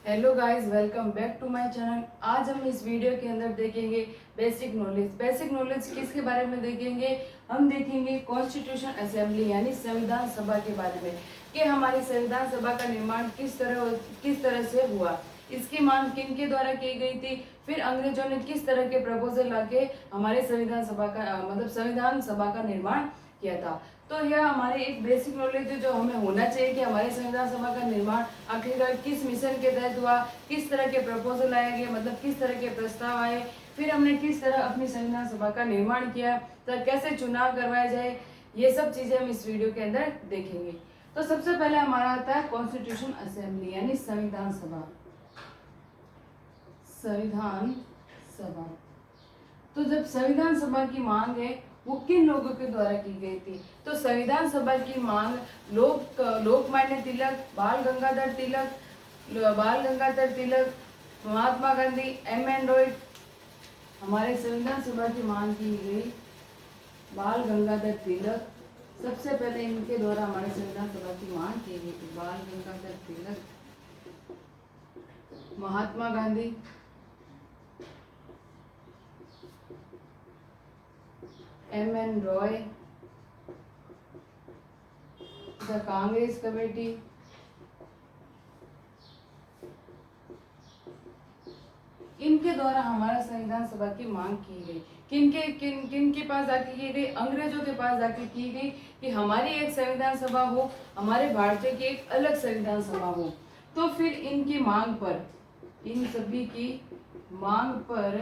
Hello guys, welcome back to my channel. आज हम इस वीडियो के अंदर देखेंगे बेसिक नॉलेज। बेसिक नॉलेज किसके बारे में देखेंगे? हम देखेंगे कॉन्स्टिट्यूशन असेंबली यानी संविधान सभा के बारे में कि हमारी संविधान सभा का निर्माण किस तरह से हुआ, इसकी मांग किन के द्वारा की गई थी, फिर अंग्रेजों ने किस तरह के प्रपोजल लाके हमारे संविधान सभा का संविधान सभा का निर्माण किया था। तो यह हमारी एक बेसिक नॉलेज है जो हमें होना चाहिए कि हमारे संविधान सभा का निर्माण आखिरकार किस मिशन के तहत हुआ, किस तरह के प्रपोजल आए गए, मतलब किस तरह के प्रस्ताव आए, फिर हमने किस तरह अपनी संविधान सभा का निर्माण किया, तो कैसे चुनाव करवाया जाए, ये सब चीजें हम इस वीडियो के अंदर देखेंगे। तो सबसे पहले हमारा आता है कॉन्स्टिट्यूशन असेंबली यानी संविधान सभा। संविधान सभा, तो जब संविधान सभा की मांग है वो किन लोगों के द्वारा की गई थी? तो संविधान सभा की मांग लोकमान्य तिलक, बाल गंगाधर तिलक, महात्मा गांधी, एम.एन. रॉय, हमारे संविधान सभा की मांग की गई बाल गंगाधर तिलक। सबसे पहले इनके द्वारा हमारे संविधान सभा की मांग की गई थी। Bal Gangadhar Tilak, Mahatma Gandhi, M N. Roy, the Congress committee, इनके द्वारा हमारा संविधान सभा की मांग की गई। किन के पास जाके की गई? अंग्रेजों के पास जाके की गई कि हमारी एक संविधान सभा हो, हमारे भारतीय की एक अलग संविधान सभा हो। तो फिर इनकी मांग पर, इन सभी की मांग पर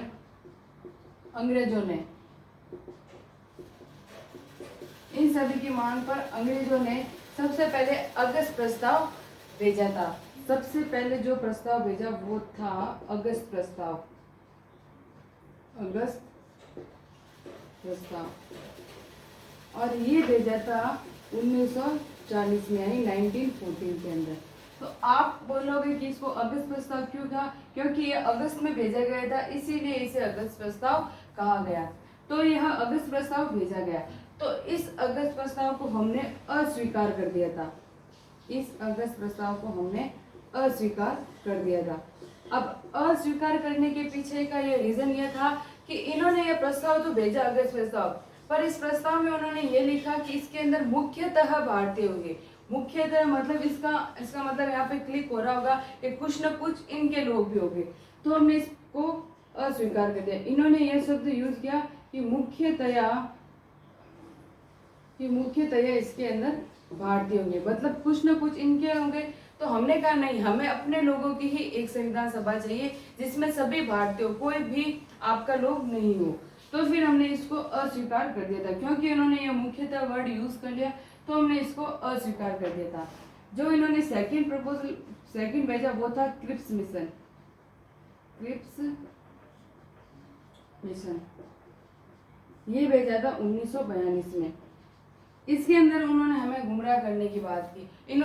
इन सभी की मांग पर अंग्रेजों ने सबसे पहले अगस्त प्रस्ताव भेजा था। सबसे पहले जो प्रस्ताव भेजा वो था अगस्त प्रस्ताव। और ये भेजा था 1940 में यानी 1914 के अंदर। तो आप बोलोगे कि इसको अगस्त प्रस्ताव क्यों कहा? क्योंकि ये अगस्त में भेजा गया था, इसीलिए इसे अगस्त प्रस्ताव कहा गया। तो यह अगस्त प्रस्ताव भेजा गया, तो इस अगस्त प्रस्ताव को हमने अस्वीकार कर दिया था। इस अगस्त प्रस्ताव को हमने अस्वीकार कर दिया था। अब अस्वीकार करने के पीछे का ये रीजन ये था कि इन्होंने ये प्रस्ताव तो भेजा अगस्त प्रस्ताव, पर इस प्रस्ताव में उन्होंने ये लिखा कि इसके अंदर मुख्यतः भारतीय होंगे। मुख्यतः मतलब इसका मतलब यहाँ पे क्लिक हो रहा होगा कि कुछ न कुछ इनके लोग भी होंगे। तो हमने इसको अस्वीकार कर दिया। इन्होंने यह शब्द यूज किया कि मुख्यतया इसके अंदर भारतीय होंगे, मतलब कुछ न कुछ इनके होंगे। तो हमने कहा नहीं, हमें अपने लोगों की ही एक संविधान सभा चाहिए जिसमें सभी भारतीय हो, कोई भी आपका लोग नहीं हो। तो फिर हमने इसको अस्वीकार कर दिया था, क्योंकि इन्होंने ये मुख्यतः वर्ड यूज कर लिया, तो हमने इसको अस्वीकार कर दिया था। जो इन्होंने सेकंड भेजा वो था क्रिप्स मिशन। ये भेजा था 1942 में। इसके अंदर उन्होंने हमें गुमराह करने की बात की।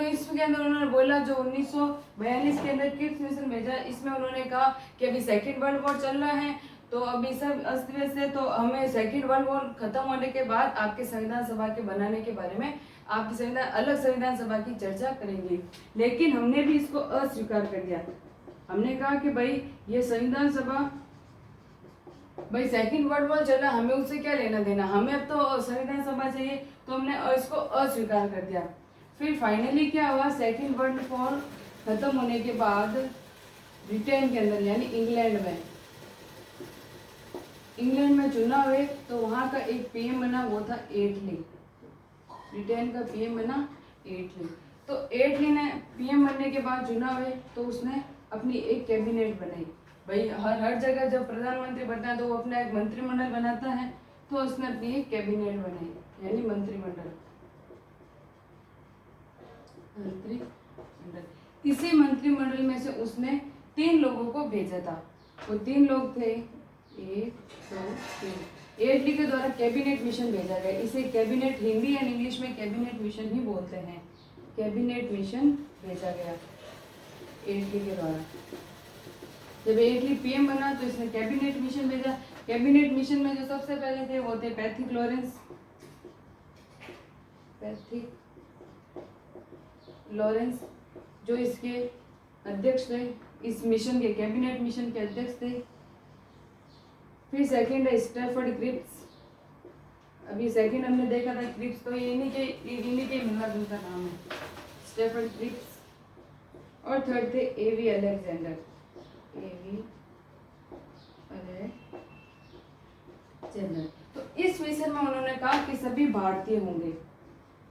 इसके अंदर उन्होंने बोला जो 1942 के अंदर क्रिप्स मिशन भेजा, इसमें उन्होंने कहा कि अभी सेकेंड वर्ल्ड वॉर चल रहा है, तो अभी सब अस्त व्यस्त है, तो हमें सेकेंड वर्ल्ड वॉर खत्म होने के बाद आपके संविधान सभा के बनाने के बारे में आपकी अलग संविधान सभा की चर्चा करेंगे। लेकिन हमने भी इसको अस्वीकार कर दिया। हमने कहा कि भाई ये संविधान सभा, भाई सेकंड वर्ल्ड वॉर चल रहा, हमें उससे क्या लेना देना, हमें अब तो संविधान सभा चाहिए, तो हमने इसको अस्वीकार कर दिया। फिर फाइनली क्या हुआ? सेकंड वर्ल्ड वॉर खत्म होने के बाद ब्रिटेन के अंदर यानी इंग्लैंड में चुनाव हुए, तो वहां का एक पीएम बना, वो था एटली। ब्रिटेन का पीएम बना एटली। तो एटली ने पीएम बनने के बाद चुनाव हुए, तो उसने अपनी एक कैबिनेट बनाई। भाई हर जगह जब प्रधानमंत्री बनता है तो वो अपना एक मंत्रिमंडल बनाता है, तो उसने अपनी एक कैबिनेट बनाई यानी मंत्रिमंडल। इसी मंत्रिमंडल में से उसने 3 लोगों को भेजा था। वो 3 लोग थे, 1 2 3। एटली के द्वारा कैबिनेट मिशन भेजा गया। इसे कैबिनेट, हिंदी एंड इंग्लिश में कैबिनेट मिशन ही बोलते हैं। कैबिनेट मिशन भेजा गया एटली के द्वारा। जब एटली पीएम बना तो इसने कैबिनेट मिशन भेजा। कैबिनेट मिशन में जो सबसे पहले थे वो थे पैथिक लॉरेंस, जो इसके अध्यक्ष थे। इस मिशन के कैबिनेट मिशन के अध्यक्ष थे। फिर सेकंड है स्टैफर्ड क्रिप्स। अभी सेकंड हमने देखा था क्रिप्स, तो ये इन्हीं के मिलना जुलता नाम है, स्टैफर्ड क्रिप्स। और थर्ड थे एवी अलेक्जेंडर। एवी अलेक्जेंडर। तो इस मिशन में उन्होंने कहा कि सभी भारतीय होंगे।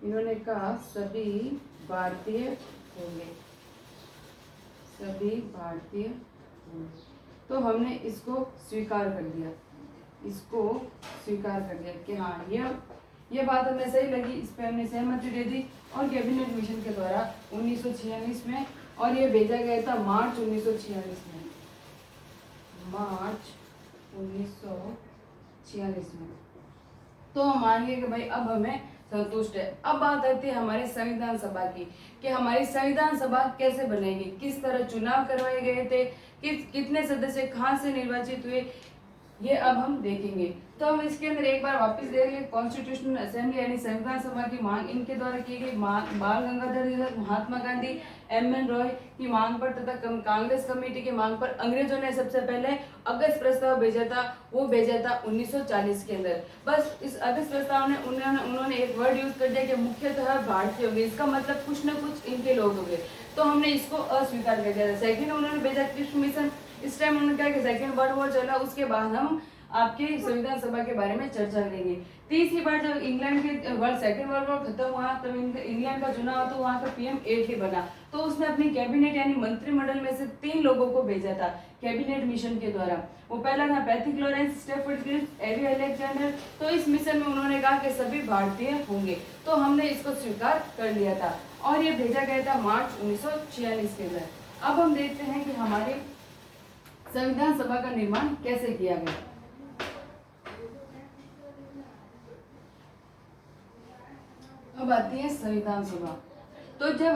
इन्होंने कहा सभी भारतीय होंगे, सभी भारतीय होंगे। तो हमने इसको स्वीकार कर दिया, इसको स्वीकार कर दिया कि हाँ ये बात हमें सही लगी, इस पर हमने सहमति दे दी। और कैबिनेट मिशन के द्वारा 1946 में, और ये भेजा गया था मार्च 1946 में, मार्च 1946 में। तो हम मान लिए कि भाई अब हमें संतुष्ट है। अब बात आती है हमारी संविधान सभा की, कि हमारी संविधान सभा कैसे बनेगी, किस तरह चुनाव करवाए गए थे, कितने सदस्य कहाँ से निर्वाचित हुए, ये अब हम देखेंगे। तो हम इसके अंदर एक बार वापस देख लें। कॉन्स्टिट्यूशनल असेंबली यानी संविधान सभा की मांग इनके द्वारा की गई। बाल गंगाधर तिलक, महात्मा गांधी, एम.एन. रॉय की मांग पर तथा कांग्रेस कमेटी की मांग पर अंग्रेजों ने सबसे पहले अगस्त प्रस्ताव भेजा था, वो भेजा था 1940 के अंदर। बस इस अगस्त प्रस्ताव में उन्होंने एक वर्ड यूज कर दिया कि मुख्यतः भारतीय होंगे, इसका मतलब कुछ न कुछ इनके लोग होंगे। तो हमने इसको अस्वीकार कर दिया था। सेकंड उन्होंने भेजा क्रिप्स मिशन। इस टाइम उन्होंने कहा कि सेकंड वर्ल्ड वॉर चला, उसके बाद हम आपके संविधान सभा के बारे में चर्चा करेंगे। तीसरी बार जब इंग्लैंड के सेकंड वर्ल्ड वॉर खत्म हुआ, तब इंग्लैंड का चुनाव हुआ, तो वहाँ का पीएम एक ही बना। तो उसने अपनी कैबिनेट यानी मंत्रिमंडल में से 3 लोगों को भेजा था कैबिनेट मिशन के द्वारा। वो पहला था पैथिक लॉरेंस, स्टैफर्ड क्रिप्स, एवी अलेक्जेंडर। तो इस मिशन में उन्होंने कहा कि सभी भारतीय होंगे, तो हमने इसको स्वीकार कर लिया था और ये भेजा गया था मार्च 1946 के अंदर। अब हम देखते हैं कि हमारे संविधान सभा का निर्माण कैसे किया गया। अब आती है संविधान सभा। तो जब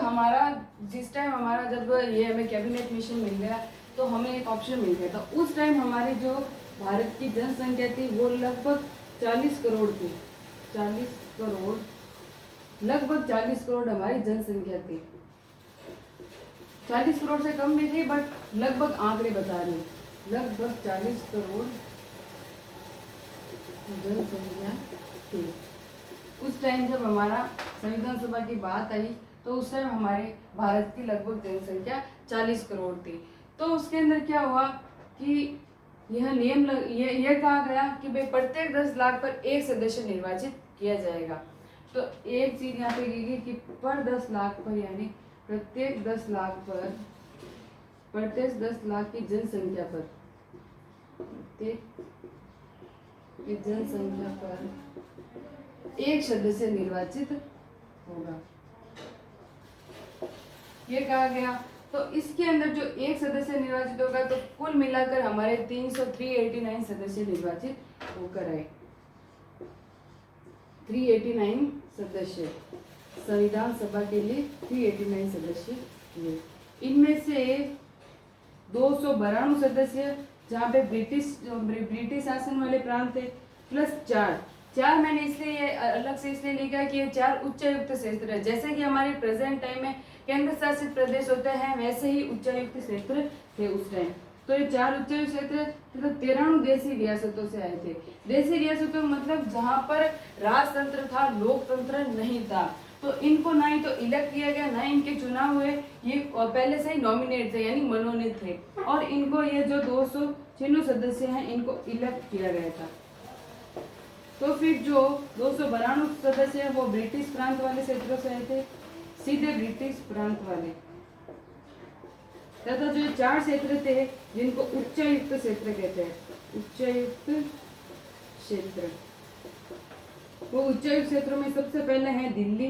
जिस टाइम हमारा जब ये हमें कैबिनेट मिशन मिल गया, तो हमें एक ऑप्शन मिल गया था। उस टाइम हमारी जो भारत की जनसंख्या थी वो लगभग 40 करोड़ थी। 40 करोड़, लगभग 40 करोड़ हमारी जनसंख्या थी। 40 करोड़ से कम भी थी, बट लगभग आंकड़े बता रहे हैं, लगभग 40 करोड़ जनसंख्या थी। उस टाइम जब हमारा संविधान सभा की बात आई, तो उस टाइम हमारे भारत की लगभग जनसंख्या 40 करोड़ थी। तो उसके अंदर क्या हुआ कि यह नियम यह कहा गया कि भाई प्रत्येक 10 लाख पर एक सदस्य निर्वाचित किया जाएगा। तो एक चीज यहाँ पे की गई कि पर 10 लाख पर, यानी प्रत्येक 10 लाख पर, प्रत्येक 10 लाख की जनसंख्या पर, जनसंख्या पर एक सदस्य निर्वाचित होगा, ये कहा गया। तो इसके अंदर जो एक सदस्य निर्वाचित होगा, तो कुल मिलाकर हमारे 389 सदस्य निर्वाचित होकर आए। 389 सदस्य संविधान सभा के लिए 389 सदस्य हुए। इनमें से 292 सदस्य जहाँ पे ब्रिटिश शासन वाले प्रांत थे, प्लस 4 मैंने इसलिए अलग से इसलिए लिखा कि ये 4 उच्चायुक्त क्षेत्र है। जैसे कि हमारे प्रेजेंट टाइम में केंद्र शासित प्रदेश होते हैं, वैसे ही उच्चायुक्त क्षेत्र थे उस टाइम। तो ये 4 उच्चायुक्त क्षेत्र मतलब 93 देशी रियासतों से आए थे। देशी रियासतों मतलब जहाँ पर राजतंत्र था, लोकतंत्र नहीं था। तो इनको ना ही तो इलेक्ट किया गया, ना इनके चुनाव हुए, ये पहले से ही नॉमिनेट थे यानी मनोनीत थे। और इनको ये जो 296 सदस्य हैं, इनको इलेक्ट किया गया था। तो फिर जो 292 सदस्य हैं वो ब्रिटिश प्रांत वाले क्षेत्रों से आए थे, सीधे ब्रिटिश प्रांत वाले। तथा जो 4 क्षेत्र थे जिनको उच्चायुक्त क्षेत्र कहते हैं, उच्चायुक्त क्षेत्र, वो उच्चायुक्त क्षेत्रों में सबसे पहले है दिल्ली।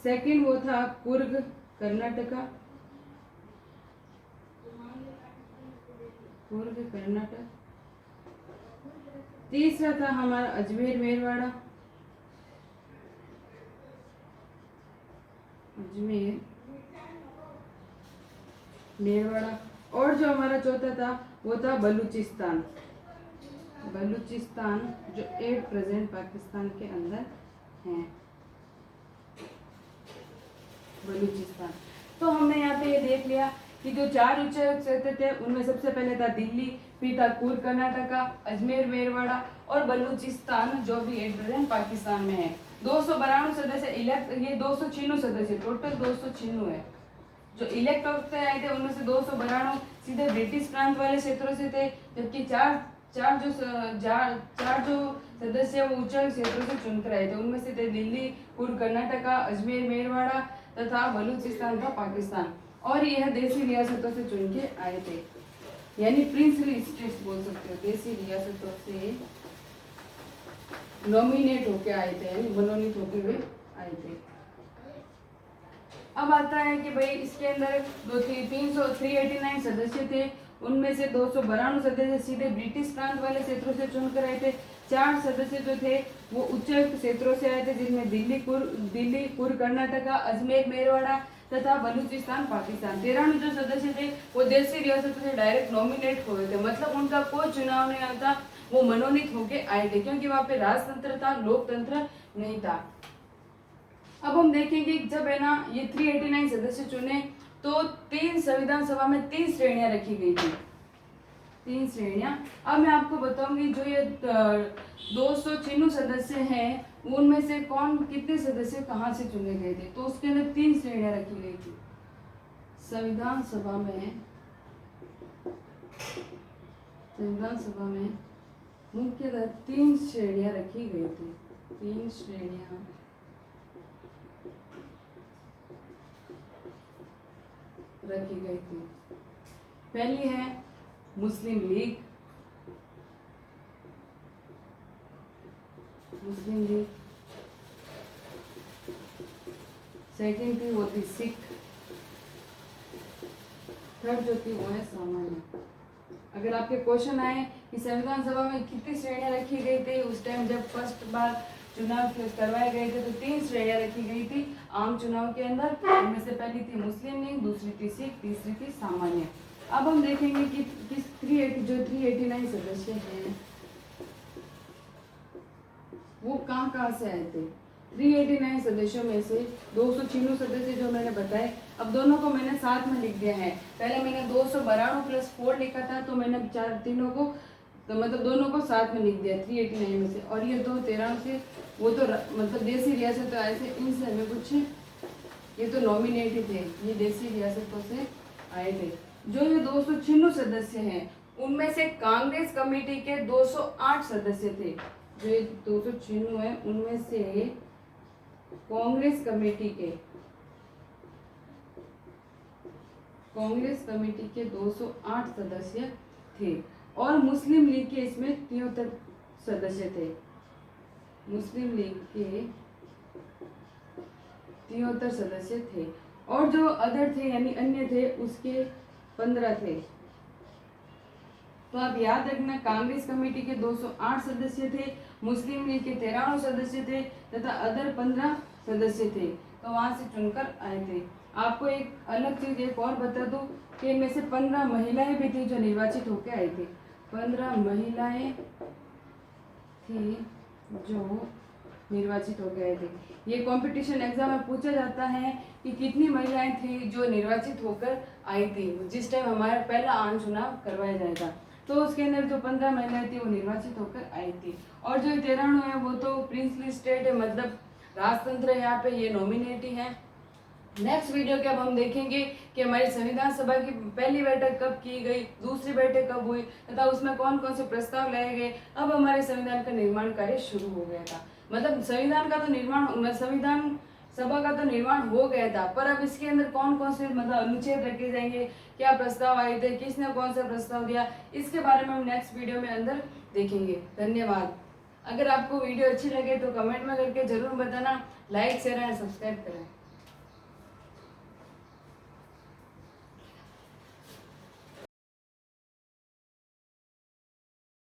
सेकंड वो था कुर्ग कर्नाटका, कर्नाटक। तीसरा था हमारा अजमेर मेरवाड़ा, और जो हमारा चौथा था वो था बलूचिस्तान, जो एट प्रेजेंट पाकिस्तान के अंदर है, बलूचिस्तान। तो हमने यहाँ पे ये देख लिया कि जो 4 उच्चायुक्त क्षेत्र थे उनमें सबसे पहले था दिल्ली, फिर था कुर्ग कर्नाटका, अजमेर मेरवाड़ा और बलूचिस्तान जो भी एक प्रेजेंट पाकिस्तान में है। 292 सदस्य इलेक्ट, ये 296 सदस्य, टोटल 296 है जो इलेक्ट होते आए थे। उनमें से 292 सीधे ब्रिटिश प्रांत वाले क्षेत्रों से थे, जबकि चार जो सदस्य वो उच्चायुक्त क्षेत्रों से चुनकर आए थे। उनमें से थे दिल्ली, कुर्ग कर्नाटका, अजमेर मेरवाड़ा तथा बलूचिस्तान था पाकिस्तान। और यह देसी रियासतों से चुन के आए थे, यानी प्रिंसली स्टेट्स बोल सकते हो, देसी रियासतों से नॉमिनेट होके आए थे, यानी मनोनीत होते हुए आए थे। अब आता है कि भाई इसके अंदर 389 सदस्य थे, उनमें से 292 सदस्य सीधे ब्रिटिश प्रांत वाले क्षेत्रों से चुनकर आए थे। 4 सदस्य जो थे वो उच्चायुक्त क्षेत्रों से आए थे, जिनमें दिल्ली, कुर्ग कर्नाटका, अजमेर मेरवाड़ा तथा बलूचिस्तान पाकिस्तान। 93 जो सदस्य थे वो देसी रियासतों से डायरेक्ट नॉमिनेट हुए थे, मतलब उनका कोई चुनाव नहीं आता, वो मनोनीत होके आए थे, क्योंकि वहां पे राजतंत्र था, लोकतंत्र नहीं था। अब हम देखेंगे जब है ना ये 389 सदस्य चुने तो 3 संविधान सभा में 3 श्रेणियां रखी गई थी, 3 श्रेणियां। अब मैं आपको बताऊंगी जो ये 296 सदस्य हैं उनमें से कौन कितने सदस्य कहाँ से चुने गए थे, तो उसके अंदर 3 श्रेणियां रखी गई थी। संविधान सभा में मुख्यतः 3 श्रेणियां रखी गई थी, 3 श्रेणियां रखी गई थी। पहली है मुस्लिम लीग, सेकंड थी वो थी सिख, थर्ड जो थी वो है सामान्य। अगर आपके क्वेश्चन आए कि संविधान सभा में कितनी श्रेणियां रखी गई थी उस टाइम जब फर्स्ट बार चुनाव करवाए गए थे, तो 3 श्रेणियां रखी गई थी आम चुनाव के अंदर। उनमें से पहली थी मुस्लिम लीग, दूसरी थी सिख, तीसरी थी सामान्य। अब हम देखेंगे कि किस 389 सदस्य हैं वो कहाँ से आए थे। 389 सदस्यों में से 296 सदस्य जो मैंने बताए, अब दोनों को मैंने साथ में लिख दिया है। पहले मैंने 292 + 4 लिखा था, तो मैंने तीनों को तो मतलब दोनों को साथ में लिख दिया 389 में से। और ये 213 से वो तो मतलब देसी रियासत तो आए थे, इनसे हमें कुछ ये तो नॉमिनेट ही थे, ये देसी रियासतों से आए थे। जो ये 296 सदस्य हैं उनमें से कांग्रेस कमेटी के 208 सदस्य थे। जो ये 296 है उनमें से कांग्रेस कमेटी के 208 सदस्य थे। और मुस्लिम लीग के इसमें 73 सदस्य थे। मुस्लिम लीग के 73 सदस्य थे। और जो अदर थे यानी अन्य थे उसके 15 थे। तो आप याद रखना, कांग्रेस कमेटी के 208 सदस्य थे, मुस्लिम लीग के 93 सदस्य थे तथा अदर 15 सदस्य थे, तो वहां से चुनकर आए थे। आपको एक अलग चीज एक और बता दूं कि इनमें से 15 महिलाएं भी थी जो निर्वाचित होकर आई थी। 15 महिलाएं थी जो निर्वाचित होकर आए थे। ये कंपटीशन एग्जाम में पूछा जाता है कि कितनी महिलाएं थी जो निर्वाचित होकर आई थी जिस टाइम हमारा पहला आम चुनाव करवाया जाएगा। तो उसके अंदर जो 15 महिलाएं थी वो निर्वाचित होकर आई थी। और जो 93 है वो तो प्रिंसली स्टेट है, मतलब राजतंत्र है, यहाँ पे ये नॉमिनेट ही है। नेक्स्ट वीडियो के अब हम देखेंगे कि हमारी संविधान सभा की पहली बैठक कब की गई, दूसरी बैठक कब हुई तथा उसमें कौन कौन से प्रस्ताव लाए गए। अब हमारे संविधान का निर्माण कार्य शुरू हो गया था, मतलब संविधान सभा का तो निर्माण हो गया था, पर अब इसके अंदर कौन कौन से मतलब अनुच्छेद रखे जाएंगे, क्या प्रस्ताव आए थे, किसने कौन सा प्रस्ताव दिया, इसके बारे में हम नेक्स्ट वीडियो में अंदर देखेंगे। धन्यवाद। अगर आपको वीडियो अच्छी लगे तो कमेंट में करके जरूर बताना, लाइक शेयर एंड सब्सक्राइब करें।